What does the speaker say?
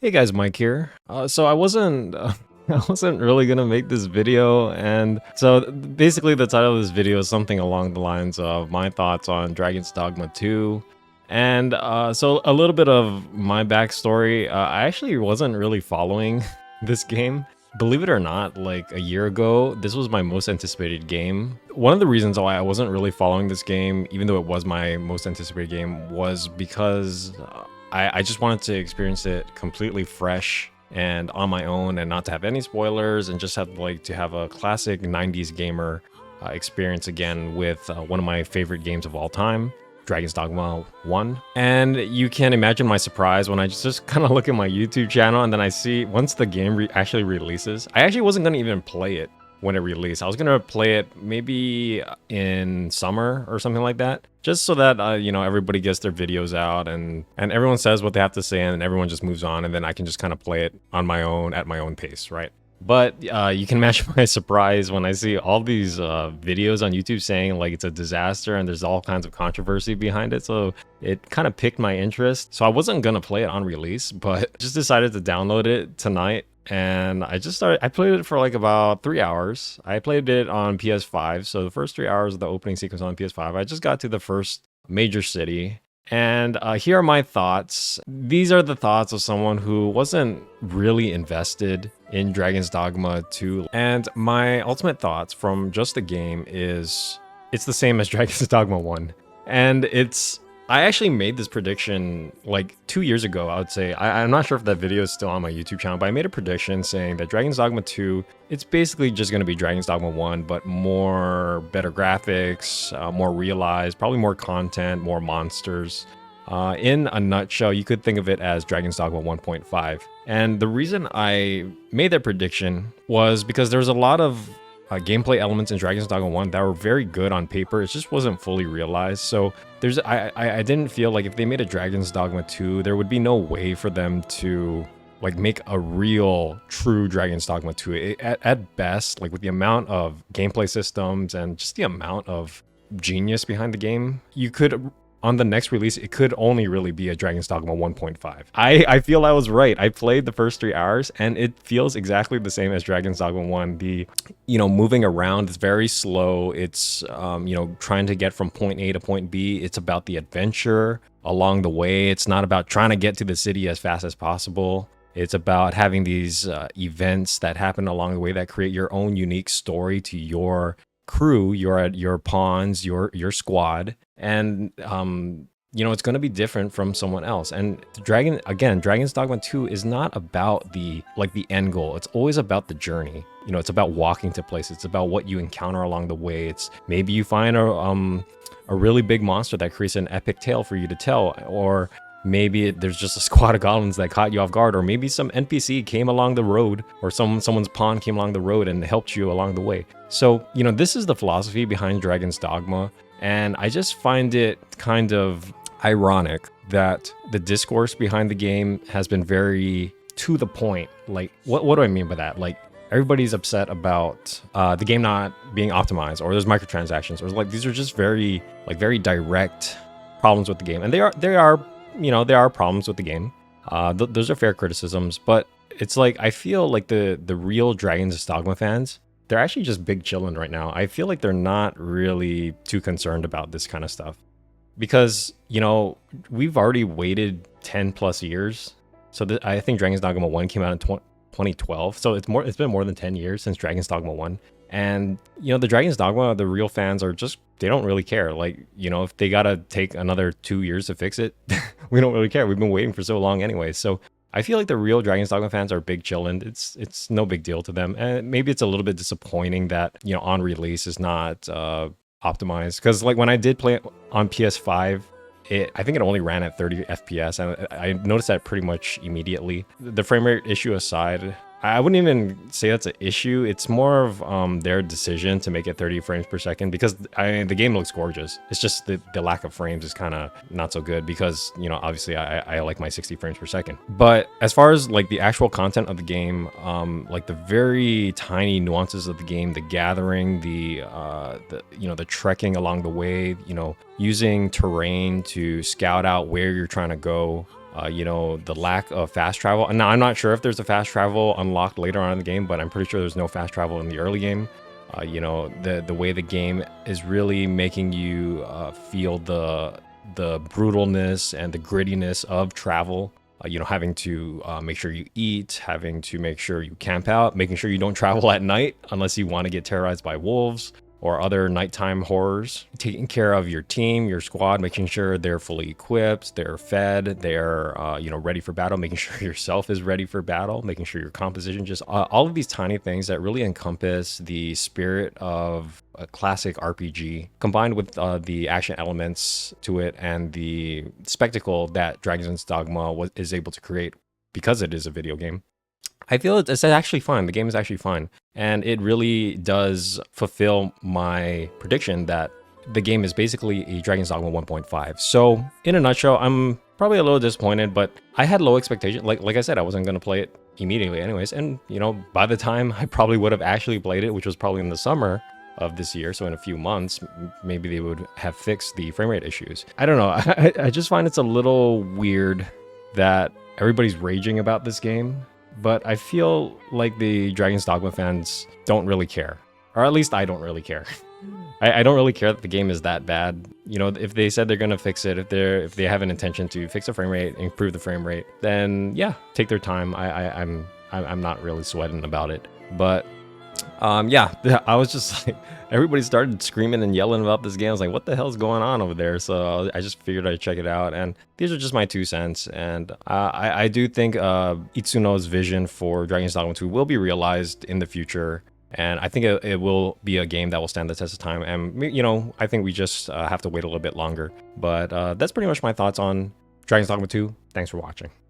Hey guys, Mike here. So I wasn't I wasn't really gonna make this video, and so basically the title of this video is something along the lines of my thoughts on Dragon's Dogma 2. And so a little bit of my backstory. I actually wasn't really following this game. Believe it or not, like a year ago, this was my most anticipated game. One of the reasons why I wasn't really following this game, even though it was my most anticipated game, was because I just wanted to experience it completely fresh and on my own and not to have any spoilers and just have like to have a classic 90s gamer experience again with one of my favorite games of all time, Dragon's Dogma 1. And you can imagine my surprise when I just kind of look at my YouTube channel and then I see once the game actually releases. I actually wasn't going to even play it when it released. I was going to play it maybe in summer or something like that, just so that everybody gets their videos out and everyone says what they have to say and everyone just moves on, and then I can just kind of play it on my own at my own pace, right? But you can imagine my surprise when I see all these videos on YouTube saying like it's a disaster and there's all kinds of controversy behind it. So it kind of piqued my interest. So I wasn't gonna play it on release, but just decided to download it tonight. And I played it for like about 3 hours. I played it on PS5. So the first 3 hours of the opening sequence on PS5, I just got to the first major city. And here are my thoughts. These are the thoughts of someone who wasn't really invested in Dragon's Dogma 2. And my ultimate thoughts from just the game is it's the same as Dragon's Dogma 1. And I actually made this prediction like 2 years ago, I would say. I'm not sure if that video is still on my YouTube channel, but I made a prediction saying that Dragon's Dogma 2, it's basically just going to be Dragon's Dogma 1, but better graphics, more realized, probably more content, more monsters. In a nutshell, you could think of it as Dragon's Dogma 1.5. And the reason I made that prediction was because there was a lot of gameplay elements in Dragon's Dogma 1 that were very good on paper. It just wasn't fully realized. So I didn't feel like if they made a Dragon's Dogma 2, there would be no way for them to like make a real true Dragon's Dogma 2. At best, like with the amount of gameplay systems and just the amount of genius behind the game, you could, on the next release, it could only really be a Dragon's Dogma 1.5. I feel I was right. I played the first 3 hours and it feels exactly the same as Dragon's Dogma 1. The, moving around is very slow. It's, trying to get from point A to point B. It's about the adventure along the way. It's not about trying to get to the city as fast as possible. It's about having these events that happen along the way that create your own unique story to your crew, your pawns, your squad. And it's going to be different from someone else. And Dragon's Dogma 2 is not about the end goal. It's always about the journey. It's about walking to places. It's about what you encounter along the way. It's maybe you find a really big monster that creates an epic tale for you to tell, or maybe there's just a squad of goblins that caught you off guard, or maybe some NPC came along the road, or someone's pawn came along the road and helped you along the way. So, this is the philosophy behind Dragon's Dogma, and I just find it kind of ironic that the discourse behind the game has been very to the point. Like, what do I mean by that? Like, everybody's upset about the game not being optimized, or there's microtransactions, or like these are just very direct problems with the game, and there are problems with the game. Those are fair criticisms, but it's like I feel like the real Dragon's Dogma fans, they're actually just big chillin' right now. I feel like they're not really too concerned about this kind of stuff because we've already waited 10 plus years. So I think Dragon's Dogma 1 came out in 2012, so it's been more than 10 years since Dragon's Dogma 1. And the Dragon's Dogma, the real fans are just, they don't really care. Like, if they gotta take another 2 years to fix it, we don't really care. We've been waiting for so long anyway. So I feel like the real Dragon's Dogma fans are big chillin'. It's no big deal to them. And maybe it's a little bit disappointing that on release is not optimized, because like when I did play it on PS5, I think it only ran at 30 FPS, and I noticed that pretty much immediately. The frame rate issue aside, I wouldn't even say that's an issue. It's more of their decision to make it 30 frames per second, because the game looks gorgeous. It's just the lack of frames is kind of not so good because, obviously I like my 60 frames per second. But as far as like the actual content of the game, like the very tiny nuances of the game, the gathering, the trekking along the way, using terrain to scout out where you're trying to go, You know, the lack of fast travel. And now I'm not sure if there's a fast travel unlocked later on in the game, but I'm pretty sure there's no fast travel in the early game. You know, the way the game is really making you feel the brutalness and the grittiness of travel. You know, having to make sure you eat, having to make sure you camp out, making sure you don't travel at night unless you want to get terrorized by wolves or other nighttime horrors, taking care of your team, your squad, making sure they're fully equipped, they're fed, they're you know, ready for battle, making sure yourself is ready for battle, making sure your composition, just all of these tiny things that really encompass the spirit of a classic RPG, combined with the action elements to it and the spectacle that Dragon's Dogma is able to create because it is a video game. I feel it's actually fun. The game is actually fun. And it really does fulfill my prediction that the game is basically a Dragon's Dogma 1.5. So in a nutshell, I'm probably a little disappointed, but I had low expectations. Like I said, I wasn't going to play it immediately anyways. And, you know, by the time I probably would have actually played it, which was probably in the summer of this year, so in a few months, maybe they would have fixed the frame rate issues. I don't know. I just find it's a little weird that everybody's raging about this game, but I feel like the Dragon's Dogma fans don't really care. Or at least I don't really care. I don't really care that the game is that bad. You know, if they said they're gonna fix it, if they have an intention to fix the frame rate, improve the frame rate, then yeah, take their time. I'm not really sweating about it. But yeah, I was just like, everybody started screaming and yelling about this game. I was like, what the hell's going on over there? So I just figured I'd check it out. And these are just my 2 cents. And I do think Itsuno's vision for Dragon's Dogma 2 will be realized in the future. And I think it will be a game that will stand the test of time. And, you know, I think we just have to wait a little bit longer. But that's pretty much my thoughts on Dragon's Dogma 2. Thanks for watching.